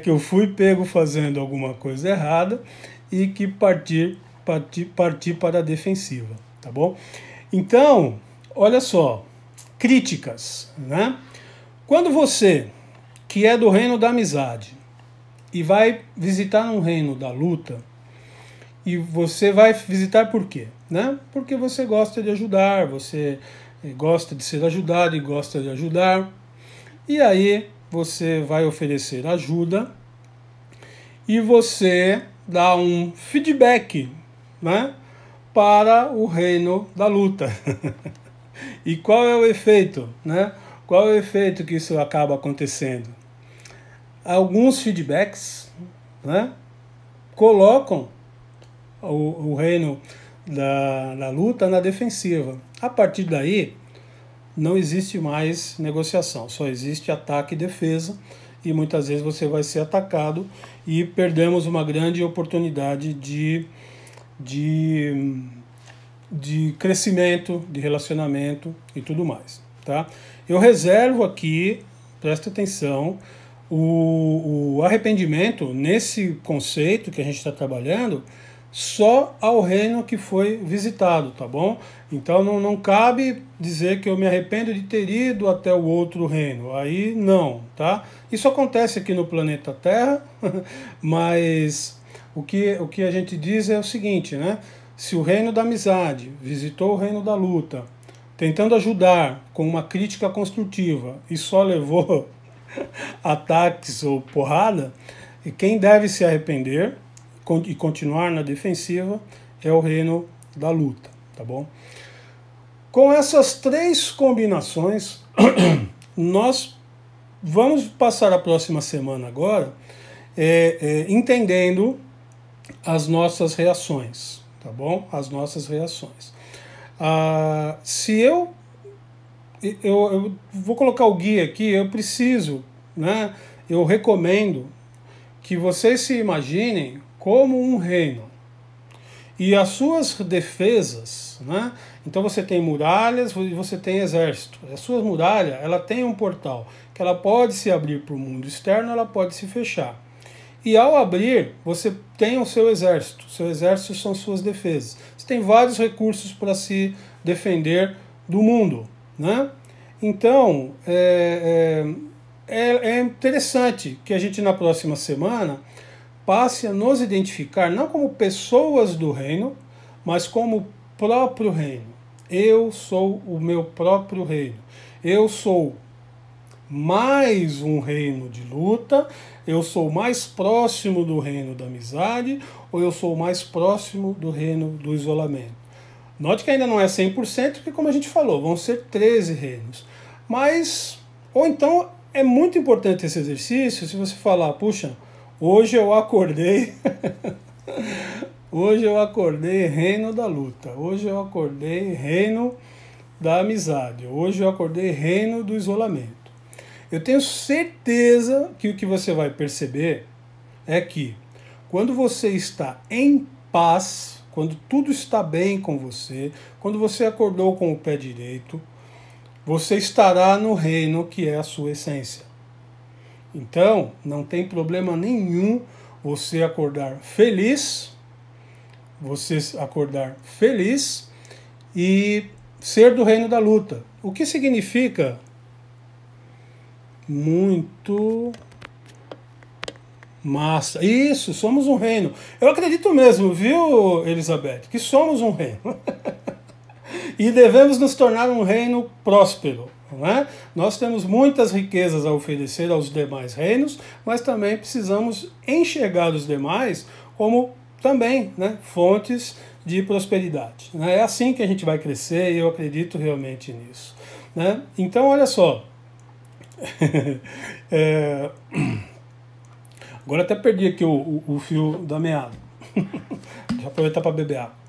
que eu fui pego fazendo alguma coisa errada e que parti para a defensiva, tá bom? Então, olha só, críticas, né? Quando você, que é do reino da amizade, e vai visitar um reino da luta, e você vai visitar por quê? Né? Porque você gosta de ajudar, você gosta de ser ajudado e gosta de ajudar, e aí você vai oferecer ajuda e você dá um feedback, né, para o reino da luta. E qual é o efeito, né? Qual é o efeito que isso acaba acontecendo? Alguns feedbacks, né, colocam o reino da luta na defensiva. A partir daí, não existe mais negociação, só existe ataque e defesa, e muitas vezes você vai ser atacado e perdemos uma grande oportunidade de crescimento, de relacionamento e tudo mais, tá? Eu reservo aqui, presta atenção, o arrependimento nesse conceito que a gente está trabalhando só ao reino que foi visitado, tá bom? Então não cabe dizer que eu me arrependo de ter ido até o outro reino, aí não, tá? Isso acontece aqui no planeta Terra, mas o que a gente diz é o seguinte, né? Se o reino da amizade visitou o reino da luta, tentando ajudar com uma crítica construtiva e só levou ataques ou porrada, quem deve se arrepender e continuar na defensiva é o reino da luta, tá bom? Com essas três combinações, nós vamos passar a próxima semana agora entendendo as nossas reações, tá bom? As nossas reações. Se eu vou colocar o guia aqui, eu preciso, né? Eu recomendo que vocês se imaginem como um reino e as suas defesas, né? Então você tem muralhas e você tem exército. A sua muralha, ela tem um portal que ela pode se abrir para o mundo externo, ela pode se fechar. E ao abrir, você tem o seu exército. O seu exército são suas defesas. Você tem vários recursos para se defender do mundo, né? Então, é interessante que a gente na próxima semana passe a nos identificar não como pessoas do reino, mas como próprio reino. Eu sou o meu próprio reino. Eu sou mais um reino de luta, eu sou mais próximo do reino da amizade, ou eu sou mais próximo do reino do isolamento. Note que ainda não é 100%, porque como a gente falou, vão ser 13 reinos. Mas, ou então, é muito importante esse exercício, se você falar, puxa, hoje eu acordei, hoje eu acordei reino da luta, hoje eu acordei reino da amizade, hoje eu acordei reino do isolamento. Eu tenho certeza que o que você vai perceber é que quando você está em paz, quando tudo está bem com você, quando você acordou com o pé direito, você estará no reino que é a sua essência. Então, não tem problema nenhum você acordar feliz, e ser do reino da luta. O que significa muito massa. Isso, somos um reino. Eu acredito mesmo, viu, Elizabeth, que somos um reino. E devemos nos tornar um reino próspero. Não é? Nós temos muitas riquezas a oferecer aos demais reinos, mas também precisamos enxergar os demais como também, né, fontes de prosperidade. Né? É assim que a gente vai crescer e eu acredito realmente nisso. Né? Então, olha só. Agora até perdi aqui o fio da meada. Deixa eu aproveitar para beber água.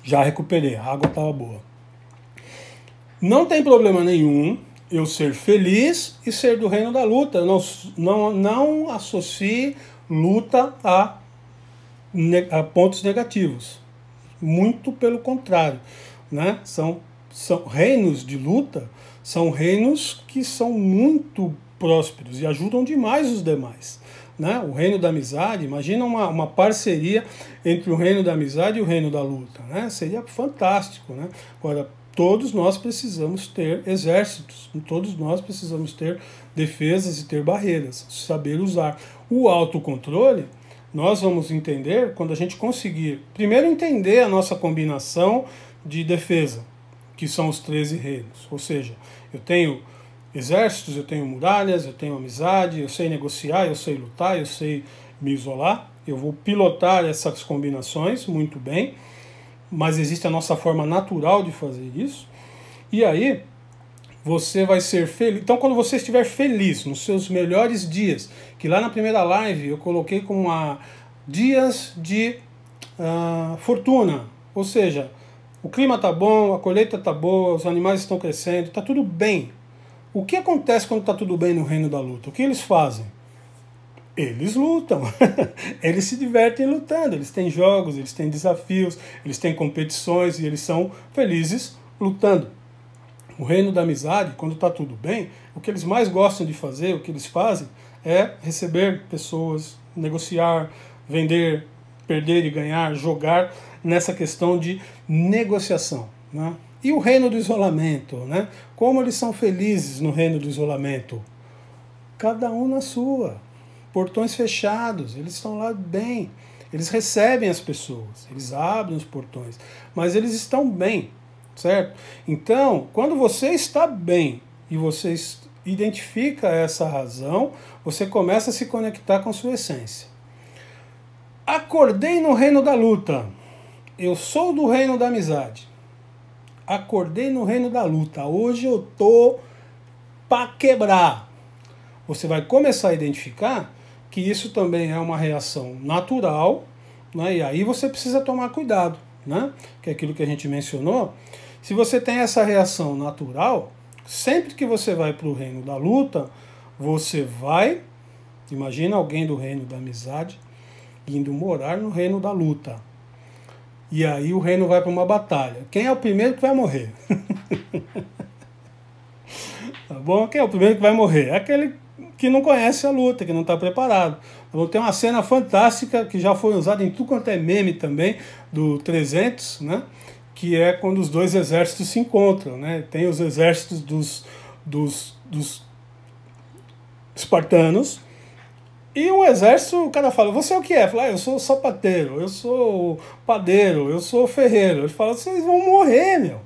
Já recuperei, a água estava boa. Não tem problema nenhum eu ser feliz e ser do reino da luta. Não associe luta a pontos negativos. Muito pelo contrário. Né? São reinos de luta, são reinos que são muito prósperos e ajudam demais os demais. Né? O reino da amizade, imagina uma parceria entre o reino da amizade e o reino da luta. Né? Seria fantástico. Né? Agora, todos nós precisamos ter exércitos, todos nós precisamos ter defesas e ter barreiras, saber usar. O autocontrole, nós vamos entender quando a gente conseguir, primeiro entender a nossa combinação de defesa, que são os 13 reinos. Ou seja, eu tenho exércitos, eu tenho muralhas, eu tenho amizade, eu sei negociar, eu sei lutar, eu sei me isolar, eu vou pilotar essas combinações muito bem, mas existe a nossa forma natural de fazer isso, e aí você vai ser feliz. Então, quando você estiver feliz, nos seus melhores dias, que lá na primeira live eu coloquei como dias de fortuna, ou seja, o clima tá bom, a colheita tá boa, os animais estão crescendo, tá tudo bem. O que acontece quando está tudo bem no reino da luta? O que eles fazem? Eles lutam. Eles se divertem lutando. Eles têm jogos, eles têm desafios, eles têm competições e eles são felizes lutando. O reino da amizade, quando está tudo bem, o que eles mais gostam de fazer, o que eles fazem, é receber pessoas, negociar, vender, perder e ganhar, jogar nessa questão de negociação. Né? E o reino do isolamento, né? Como eles são felizes no reino do isolamento? Cada um na sua. Portões fechados, eles estão lá bem. Eles recebem as pessoas, eles abrem os portões, mas eles estão bem, certo? Então, quando você está bem e você identifica essa razão, você começa a se conectar com a sua essência. Acordei no reino da luta. Eu sou do reino da amizade. Acordei no reino da luta. Hoje eu tô para quebrar. Você vai começar a identificar que isso também é uma reação natural, né? E aí você precisa tomar cuidado, né? Que é aquilo que a gente mencionou. Se você tem essa reação natural, sempre que você vai para o reino da luta, você vai, imagina alguém do reino da amizade indo morar no reino da luta. E aí o reino vai para uma batalha. Quem é o primeiro que vai morrer? Tá bom? Quem é o primeiro que vai morrer? É aquele que não conhece a luta, que não está preparado. Então, tem uma cena fantástica que já foi usada em tudo quanto é meme também, do 300, né? Que é quando os dois exércitos se encontram. Né? Tem os exércitos dos espartanos, e um exército, o cara fala, você é o que é? Fala, eu sou sapateiro, eu sou padeiro, eu sou ferreiro. Ele fala, vocês vão morrer, meu.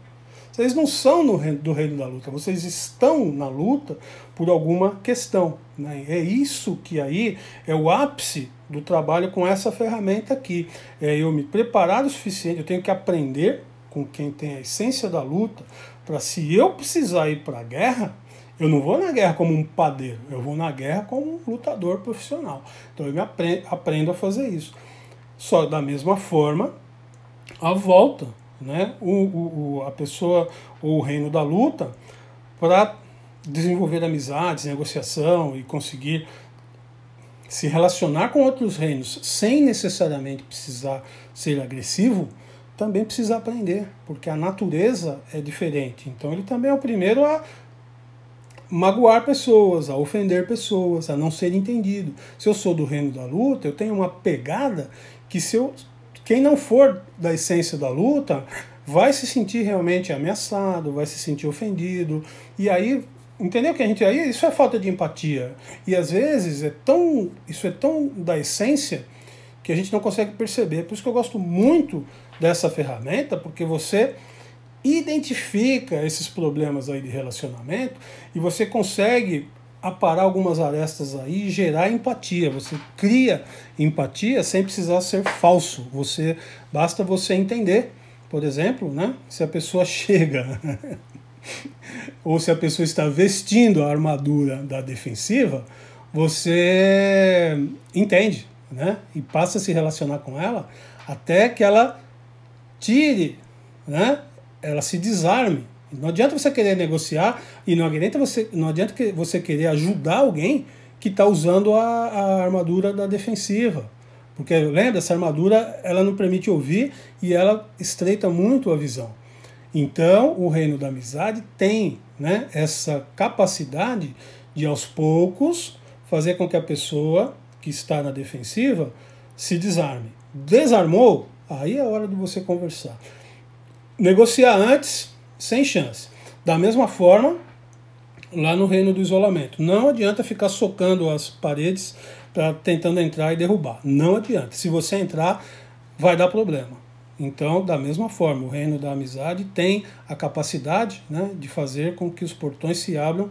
Vocês não são do reino da luta, vocês estão na luta por alguma questão. Né? É isso que aí é o ápice do trabalho com essa ferramenta aqui. É eu me preparar o suficiente, eu tenho que aprender com quem tem a essência da luta, para se eu precisar ir para a guerra, eu não vou na guerra como um padeiro, eu vou na guerra como um lutador profissional. Então eu aprendo a fazer isso. Só da mesma forma, a volta, né? A pessoa, ou o reino da luta, para desenvolver amizades, negociação e conseguir se relacionar com outros reinos sem necessariamente precisar ser agressivo, também precisa aprender, porque a natureza é diferente. Então ele também é o primeiro a magoar pessoas, a ofender pessoas, a não ser entendido. Se eu sou do reino da luta, eu tenho uma pegada que quem não for da essência da luta vai se sentir realmente ameaçado, vai se sentir ofendido, e aí, entendeu que isso é falta de empatia. E às vezes isso é tão da essência que a gente não consegue perceber. Por isso que eu gosto muito dessa ferramenta, porque você identifica esses problemas aí de relacionamento e você consegue aparar algumas arestas aí e gerar empatia. Você cria empatia sem precisar ser falso. Basta você entender, por exemplo, né, se a pessoa chega ou se a pessoa está vestindo a armadura da defensiva, você entende, né, e passa a se relacionar com ela até que ela tire, né, ela se desarme. Não adianta você querer negociar e não adianta você querer ajudar alguém que está usando a armadura da defensiva. Porque, lembra, essa armadura ela não permite ouvir e ela estreita muito a visão. Então, o reino da amizade tem, né, essa capacidade de, aos poucos, fazer com que a pessoa que está na defensiva se desarme. Desarmou? Aí é hora de você conversar. Negociar antes, sem chance. Da mesma forma, lá no reino do isolamento. Não adianta ficar socando as paredes tentando entrar e derrubar. Não adianta. Se você entrar, vai dar problema. Então, da mesma forma, o reino da amizade tem a capacidade, né, de fazer com que os portões se abram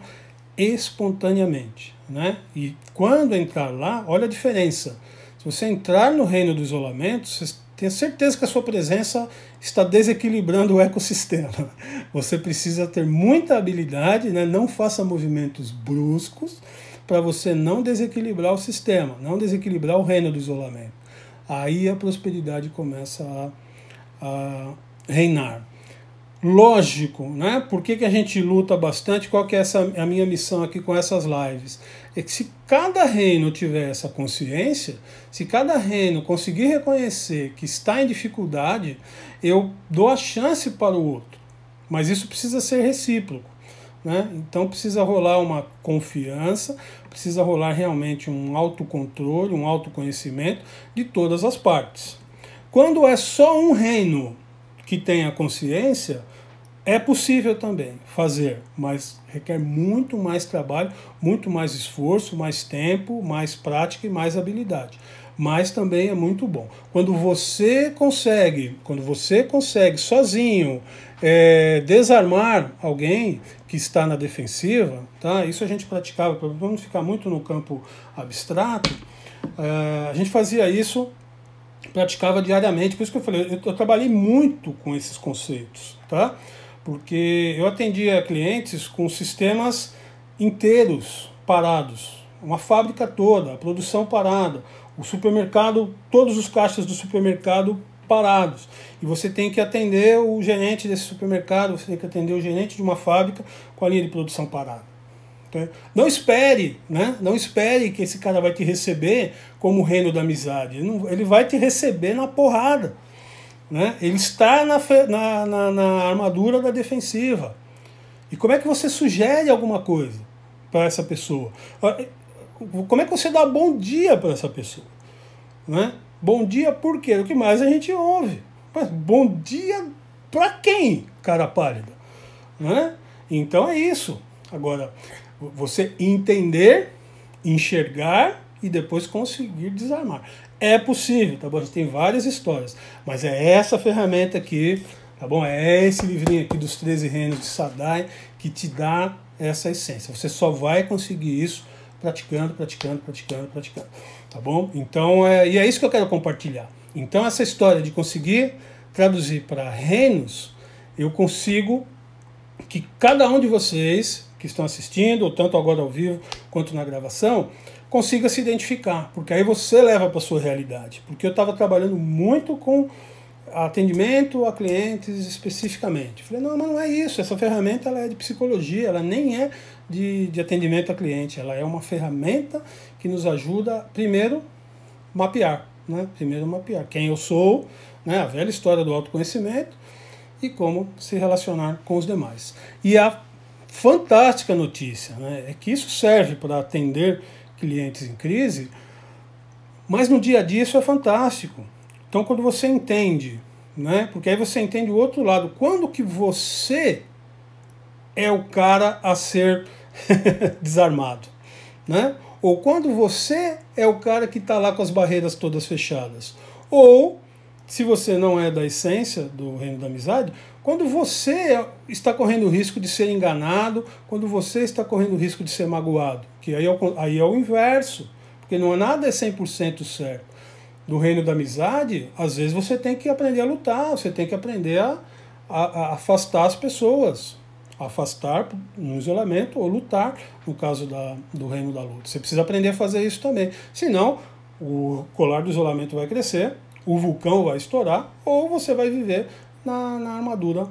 espontaneamente, né? E quando entrar lá, olha a diferença. Se você entrar no reino do isolamento, você tem certeza que a sua presença está desequilibrando o ecossistema. Você precisa ter muita habilidade, né? Não faça movimentos bruscos para você não desequilibrar o sistema, não desequilibrar o reino do isolamento. Aí a prosperidade começa a reinar. Lógico, né? Por que a gente luta bastante? Qual que é a minha missão aqui com essas lives? É que se cada reino tiver essa consciência, se cada reino conseguir reconhecer que está em dificuldade, eu dou a chance para o outro. Mas isso precisa ser recíproco, né? Então precisa rolar uma confiança, precisa rolar realmente um autocontrole, um autoconhecimento de todas as partes. Quando é só um reino que tem a consciência, é possível também fazer, mas requer muito mais trabalho, muito mais esforço, mais tempo, mais prática e mais habilidade. Mas também é muito bom. Quando você consegue sozinho desarmar alguém que está na defensiva, tá? Isso a gente praticava, para não ficar muito no campo abstrato, a gente fazia isso, praticava diariamente. Por isso que eu falei, eu trabalhei muito com esses conceitos, tá? Porque eu atendia clientes com sistemas inteiros parados, uma fábrica toda, a produção parada, o supermercado, todos os caixas do supermercado parados. E você tem que atender o gerente desse supermercado, você tem que atender o gerente de uma fábrica com a linha de produção parada. Não espere, né? Não espere que esse cara vai te receber como o reino da amizade. Ele vai te receber na porrada, né? Ele está na armadura da defensiva. E como é que você sugere alguma coisa para essa pessoa? Como é que você dá bom dia para essa pessoa? Né? Bom dia por quê? O que mais a gente ouve? Mas bom dia para quem, cara pálida? Né? Então é isso. Agora, você entender, enxergar e depois conseguir desarmar. É possível, tá bom? A gente tem várias histórias, mas é essa ferramenta aqui, tá bom? É esse livrinho aqui dos 13 reinos de Sadai que te dá essa essência. Você só vai conseguir isso praticando, tá bom? Então, e é isso que eu quero compartilhar. Então, essa história de conseguir traduzir para reinos, eu consigo que cada um de vocês que estão assistindo, ou tanto agora ao vivo quanto na gravação, consiga se identificar, porque aí você leva para a sua realidade. Porque eu estava trabalhando muito com atendimento a clientes especificamente. Falei, não, mas não é isso, essa ferramenta ela é de psicologia, ela nem é de atendimento a cliente, ela é uma ferramenta que nos ajuda, primeiro, mapear, né? Primeiro mapear quem eu sou, né? A velha história do autoconhecimento e como se relacionar com os demais. E a fantástica notícia, né, é que isso serve para atender clientes em crise, mas no dia a dia isso é fantástico. Então quando você entende, né, porque aí você entende o outro lado, quando que você é o cara a ser desarmado, né? Ou quando você é o cara que está lá com as barreiras todas fechadas. Ou, se você não é da essência do reino da amizade, quando você está correndo o risco de ser enganado, quando você está correndo o risco de ser magoado, que aí é o inverso, porque não é nada é 100% certo. No reino da amizade, às vezes você tem que aprender a lutar, você tem que aprender a afastar as pessoas, afastar no isolamento ou lutar, no caso do reino da luta. Você precisa aprender a fazer isso também, senão o colar do isolamento vai crescer, o vulcão vai estourar, ou você vai viver na armadura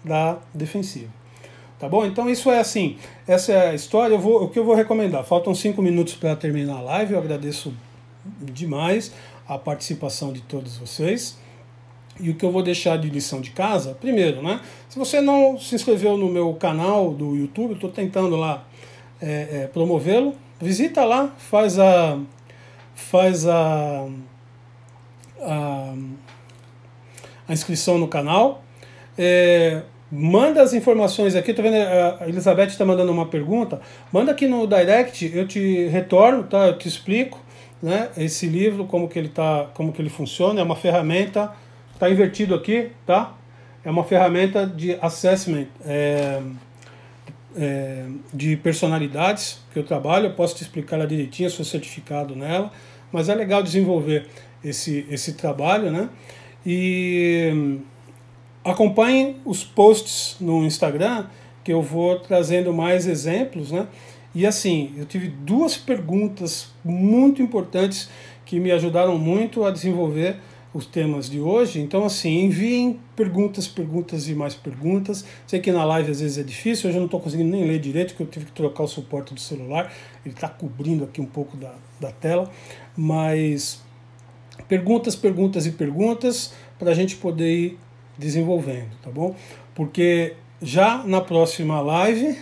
da defensiva. Tá bom? Então isso é assim, essa é a história. O que eu vou recomendar? Faltam 5 minutos para terminar a live, eu agradeço demais a participação de todos vocês. E o que eu vou deixar de lição de casa, primeiro, né? Se você não se inscreveu no meu canal do YouTube, eu estou tentando lá promovê-lo, visita lá, faz a inscrição no canal, manda as informações aqui. Tô vendo a Elizabeth está mandando uma pergunta, manda aqui no direct, eu te retorno, tá? Eu te explico, né? Esse livro, como que ele funciona, é uma ferramenta, tá invertido aqui, tá? É uma ferramenta de assessment, de personalidades que eu trabalho. Eu posso te explicar ela direitinho, sou certificado nela, mas é legal desenvolver esse trabalho, né? E acompanhem os posts no Instagram, que eu vou trazendo mais exemplos, né? E assim, eu tive 2 perguntas muito importantes que me ajudaram muito a desenvolver os temas de hoje. Então assim, enviem perguntas e mais perguntas. Sei que na live às vezes é difícil, hoje eu não estou conseguindo nem ler direito, porque eu tive que trocar o suporte do celular, ele está cobrindo aqui um pouco da tela, mas perguntas para a gente poder ir desenvolvendo, tá bom? Porque já na próxima live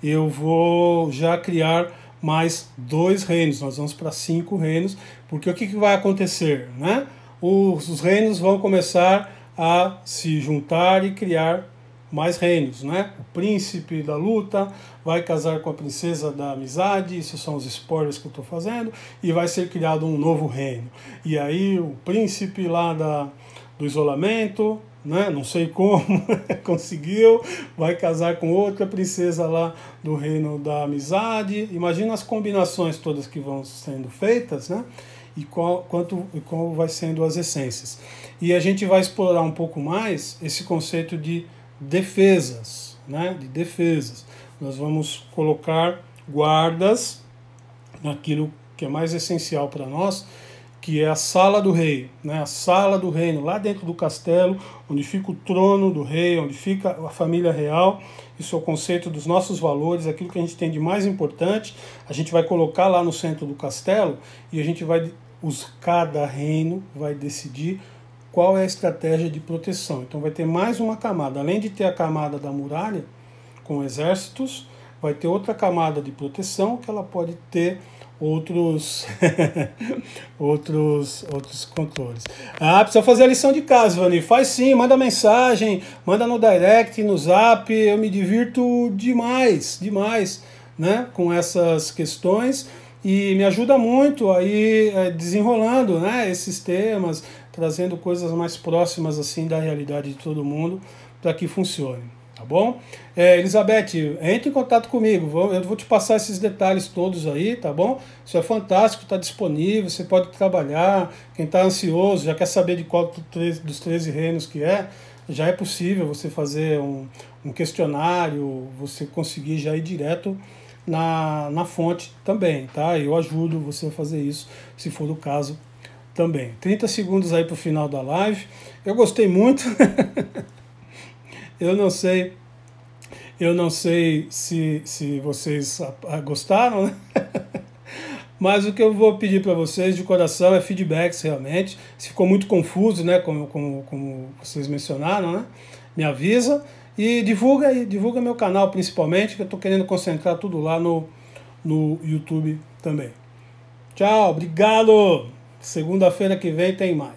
eu vou já criar mais 2 reinos, nós vamos para 5 reinos, porque o que vai acontecer, né? Os reinos vão começar a se juntar e criar mais reinos, né? O príncipe da luta vai casar com a princesa da amizade, isso são os spoilers que eu estou fazendo, e vai ser criado um novo reino. E aí o príncipe lá do isolamento, né? Não sei como conseguiu, vai casar com outra princesa lá do reino da amizade. Imagina as combinações todas que vão sendo feitas, né? E qual vai sendo as essências. E a gente vai explorar um pouco mais esse conceito de defesas, né? De defesas. Nós vamos colocar guardas naquilo que é mais essencial para nós, que é a sala do rei, né? A sala do reino, lá dentro do castelo, onde fica o trono do rei, onde fica a família real. Isso é o conceito dos nossos valores, aquilo que a gente tem de mais importante, a gente vai colocar lá no centro do castelo, e a gente vai, cada reino vai decidir qual é a estratégia de proteção. Então vai ter mais uma camada, além de ter a camada da muralha, com exércitos, vai ter outra camada de proteção, que ela pode ter outros outros controles. Precisa fazer a lição de casa, Vani. Faz sim, manda mensagem, manda no direct, no zap. Eu me divirto demais, né, com essas questões, e me ajuda muito aí desenrolando, né, esses temas, trazendo coisas mais próximas assim da realidade de todo mundo, para que funcione. Tá bom? Elizabeth, entre em contato comigo, eu vou te passar esses detalhes todos aí, tá bom? Isso é fantástico, está disponível, você pode trabalhar. Quem está ansioso, já quer saber de qual dos 13 reinos que já é possível você fazer um questionário, você conseguir já ir direto na fonte também, tá? Eu ajudo você a fazer isso, se for o caso também. 30 segundos aí para o final da live. Eu gostei muito. Eu não sei se vocês gostaram, né? Mas o que eu vou pedir para vocês de coração é feedbacks realmente. Se ficou muito confuso, né, como vocês mencionaram, né, me avisa. E divulga meu canal principalmente, que eu estou querendo concentrar tudo lá no YouTube também. Tchau, obrigado! Segunda-feira que vem tem mais.